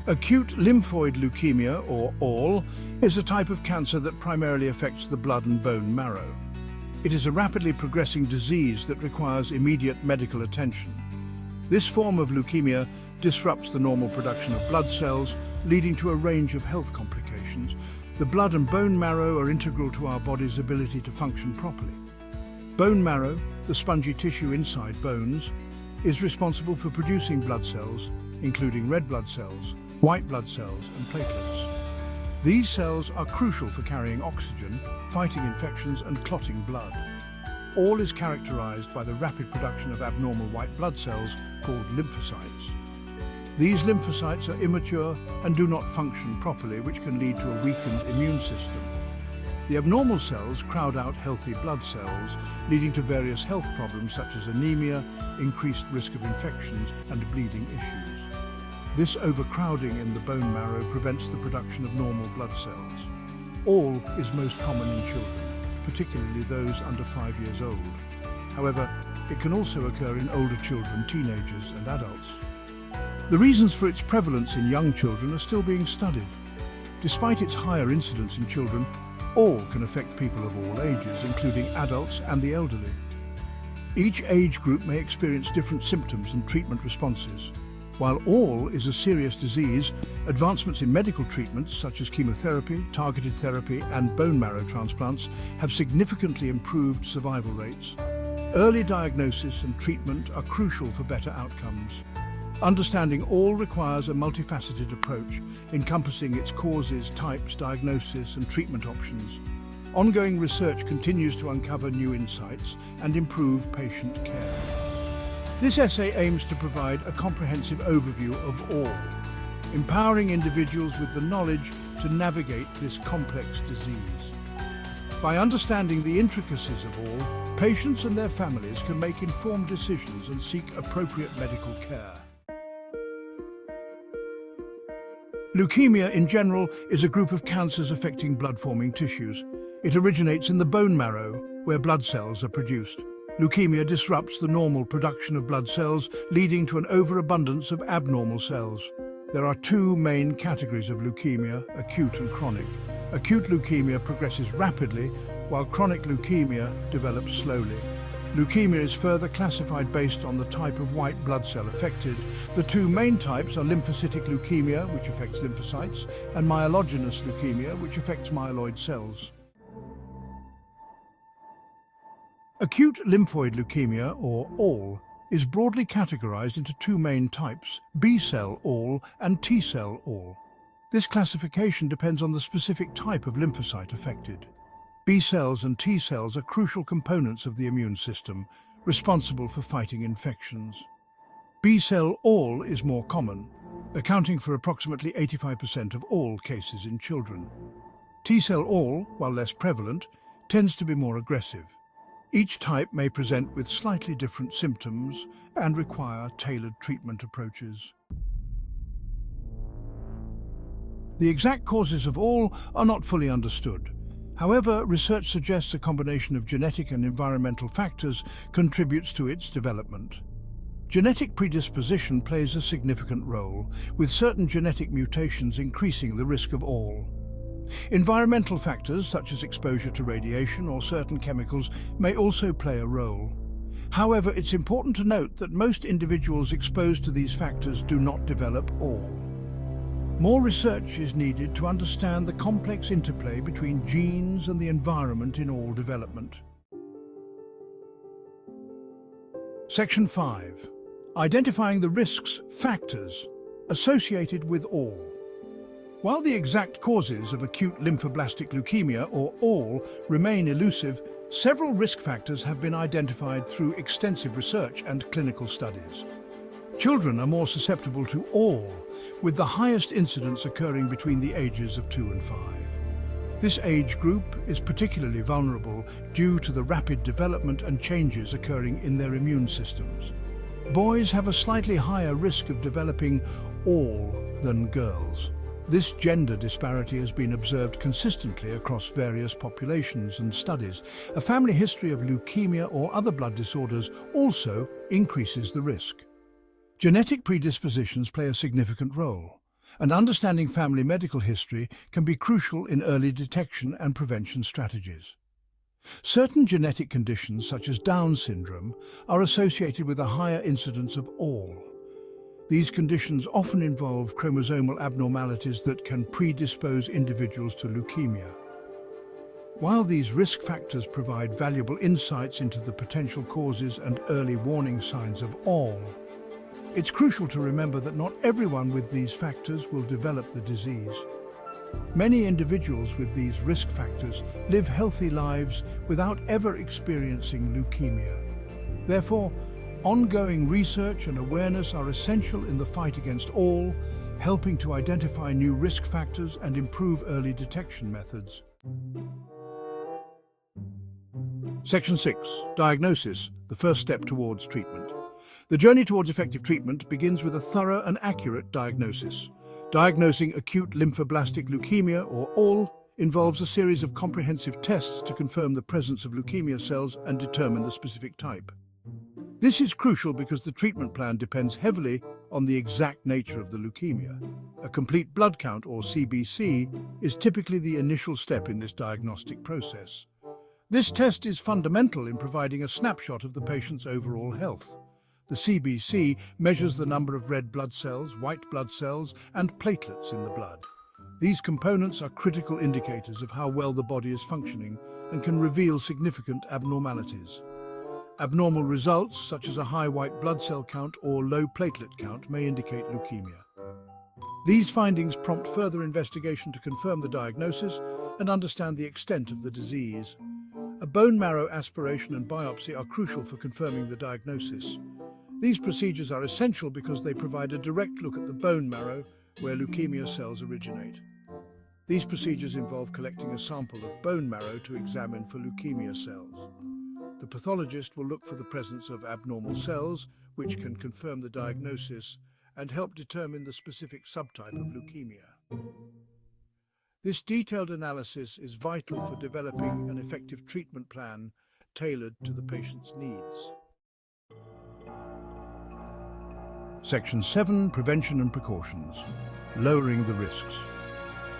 Acute lymphoid leukemia, or ALL, is a type of cancer that primarily affects the blood and bone marrow. It is a rapidly progressing disease that requires immediate medical attention. This form of leukemia disrupts the normal production of blood cells, leading to a range of health complications. The blood and bone marrow are integral to our body's ability to function properly. Bone marrow, the spongy tissue inside bones, is responsible for producing blood cells, including red blood cells, white blood cells and platelets. These cells are crucial for carrying oxygen, fighting infections and clotting blood. All is characterized by the rapid production of abnormal white blood cells called lymphocytes. These lymphocytes are immature and do not function properly, which can lead to a weakened immune system. The abnormal cells crowd out healthy blood cells, leading to various health problems such as anemia, increased risk of infections and bleeding issues. This overcrowding in the bone marrow prevents the production of normal blood cells. ALL is most common in children, particularly those under 5 years old. However, it can also occur in older children, teenagers and adults. The reasons for its prevalence in young children are still being studied. Despite its higher incidence in children, ALL can affect people of all ages, including adults and the elderly. Each age group may experience different symptoms and treatment responses. While ALL is a serious disease, advancements in medical treatments such as chemotherapy, targeted therapy and bone marrow transplants have significantly improved survival rates. Early diagnosis and treatment are crucial for better outcomes. Understanding ALL requires a multifaceted approach, encompassing its causes, types, diagnosis and treatment options. Ongoing research continues to uncover new insights and improve patient care. This essay aims to provide a comprehensive overview of ALL, empowering individuals with the knowledge to navigate this complex disease. By understanding the intricacies of ALL, patients and their families can make informed decisions and seek appropriate medical care. Leukemia in general is a group of cancers affecting blood-forming tissues. It originates in the bone marrow, where blood cells are produced. Leukemia disrupts the normal production of blood cells, leading to an overabundance of abnormal cells. There are two main categories of leukemia, acute and chronic. Acute leukemia progresses rapidly, while chronic leukemia develops slowly. Leukemia is further classified based on the type of white blood cell affected. The two main types are lymphocytic leukemia, which affects lymphocytes, and myelogenous leukemia, which affects myeloid cells. Acute lymphoid leukemia, or ALL, is broadly categorized into two main types, B-cell ALL and T-cell ALL. This classification depends on the specific type of lymphocyte affected. B cells and T cells are crucial components of the immune system, responsible for fighting infections. B-cell ALL is more common, accounting for approximately 85% of all cases in children. T-cell ALL, while less prevalent, tends to be more aggressive. Each type may present with slightly different symptoms and require tailored treatment approaches. The exact causes of ALL are not fully understood. However, research suggests a combination of genetic and environmental factors contributes to its development. Genetic predisposition plays a significant role, with certain genetic mutations increasing the risk of ALL. Environmental factors such as exposure to radiation or certain chemicals may also play a role. However, it's important to note that most individuals exposed to these factors do not develop ALL. More research is needed to understand the complex interplay between genes and the environment in ALL development. Section 5. Identifying the risks factors associated with ALL. While the exact causes of acute lymphoblastic leukemia, or ALL, remain elusive, several risk factors have been identified through extensive research and clinical studies. Children are more susceptible to ALL, with the highest incidence occurring between the ages of 2 and 5. This age group is particularly vulnerable due to the rapid development and changes occurring in their immune systems. Boys have a slightly higher risk of developing ALL than girls. This gender disparity has been observed consistently across various populations and studies. A family history of leukemia or other blood disorders also increases the risk. Genetic predispositions play a significant role. and understanding family medical history can be crucial in early detection and prevention strategies. Certain genetic conditions, such as Down syndrome, are associated with a higher incidence of ALL. These conditions often involve chromosomal abnormalities that can predispose individuals to leukemia. While these risk factors provide valuable insights into the potential causes and early warning signs of ALL, it's crucial to remember that not everyone with these factors will develop the disease. Many individuals with these risk factors live healthy lives without ever experiencing leukemia. Therefore, ongoing research and awareness are essential in the fight against ALL, helping to identify new risk factors and improve early detection methods. Section 6. Diagnosis, the first step towards treatment. The journey towards effective treatment begins with a thorough and accurate diagnosis. Diagnosing acute lymphoblastic leukemia, or ALL, involves a series of comprehensive tests to confirm the presence of leukemia cells and determine the specific type. This is crucial because the treatment plan depends heavily on the exact nature of the leukemia. A complete blood count, or CBC, is typically the initial step in this diagnostic process. This test is fundamental in providing a snapshot of the patient's overall health. The CBC measures the number of red blood cells, white blood cells, and platelets in the blood. These components are critical indicators of how well the body is functioning and can reveal significant abnormalities. Abnormal results, such as a high white blood cell count or low platelet count, may indicate leukemia. These findings prompt further investigation to confirm the diagnosis and understand the extent of the disease. A bone marrow aspiration and biopsy are crucial for confirming the diagnosis. These procedures are essential because they provide a direct look at the bone marrow where leukemia cells originate. These procedures involve collecting a sample of bone marrow to examine for leukemia cells. The pathologist will look for the presence of abnormal cells, which can confirm the diagnosis and help determine the specific subtype of leukemia. This detailed analysis is vital for developing an effective treatment plan tailored to the patient's needs. Section 7. Prevention and precautions. Lowering the risks.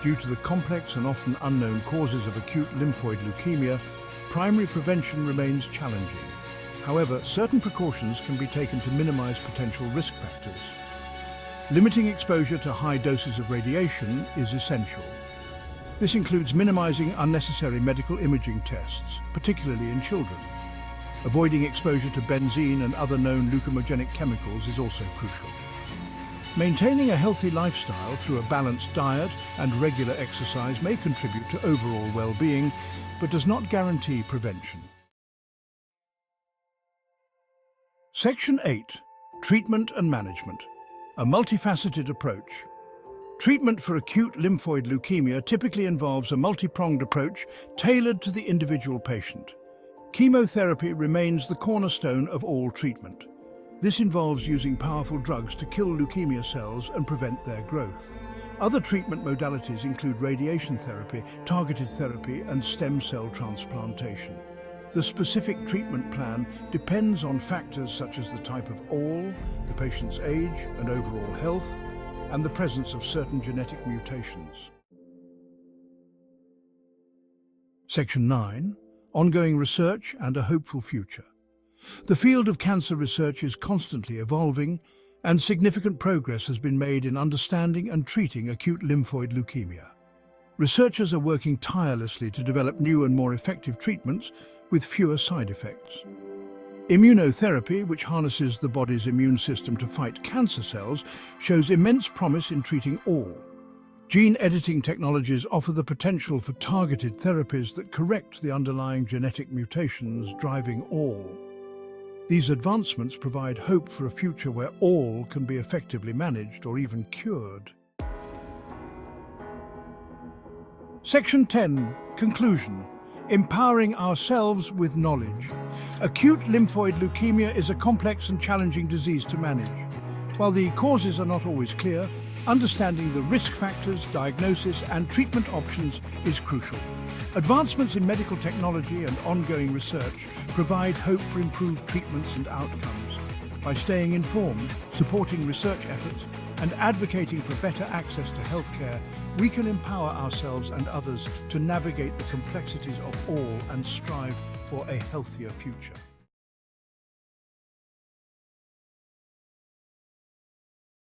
Due to the complex and often unknown causes of acute lymphoid leukemia, primary prevention remains challenging. However, certain precautions can be taken to minimize potential risk factors. Limiting exposure to high doses of radiation is essential. This includes minimizing unnecessary medical imaging tests, particularly in children. Avoiding exposure to benzene and other known leukemogenic chemicals is also crucial. Maintaining a healthy lifestyle through a balanced diet and regular exercise may contribute to overall well-being, but does not guarantee prevention. Section 8. Treatment and management. A multifaceted approach. Treatment for acute lymphoid leukemia typically involves a multi-pronged approach tailored to the individual patient. Chemotherapy remains the cornerstone of all treatment. This involves using powerful drugs to kill leukemia cells and prevent their growth. Other treatment modalities include radiation therapy, targeted therapy, and stem cell transplantation. The specific treatment plan depends on factors such as the type of ALL, the patient's age and overall health, and the presence of certain genetic mutations. Section 9. Ongoing research and a hopeful future. The field of cancer research is constantly evolving, and significant progress has been made in understanding and treating acute lymphoid leukemia. Researchers are working tirelessly to develop new and more effective treatments with fewer side effects. Immunotherapy, which harnesses the body's immune system to fight cancer cells, shows immense promise in treating ALL. Gene editing technologies offer the potential for targeted therapies that correct the underlying genetic mutations driving ALL. These advancements provide hope for a future where ALL can be effectively managed or even cured. Section 10. Conclusion. Empowering ourselves with knowledge. Acute lymphoid leukemia is a complex and challenging disease to manage. While the causes are not always clear, understanding the risk factors, diagnosis, and treatment options is crucial. Advancements in medical technology and ongoing research provide hope for improved treatments and outcomes. By staying informed, supporting research efforts, and advocating for better access to healthcare, we can empower ourselves and others to navigate the complexities of all and strive for a healthier future.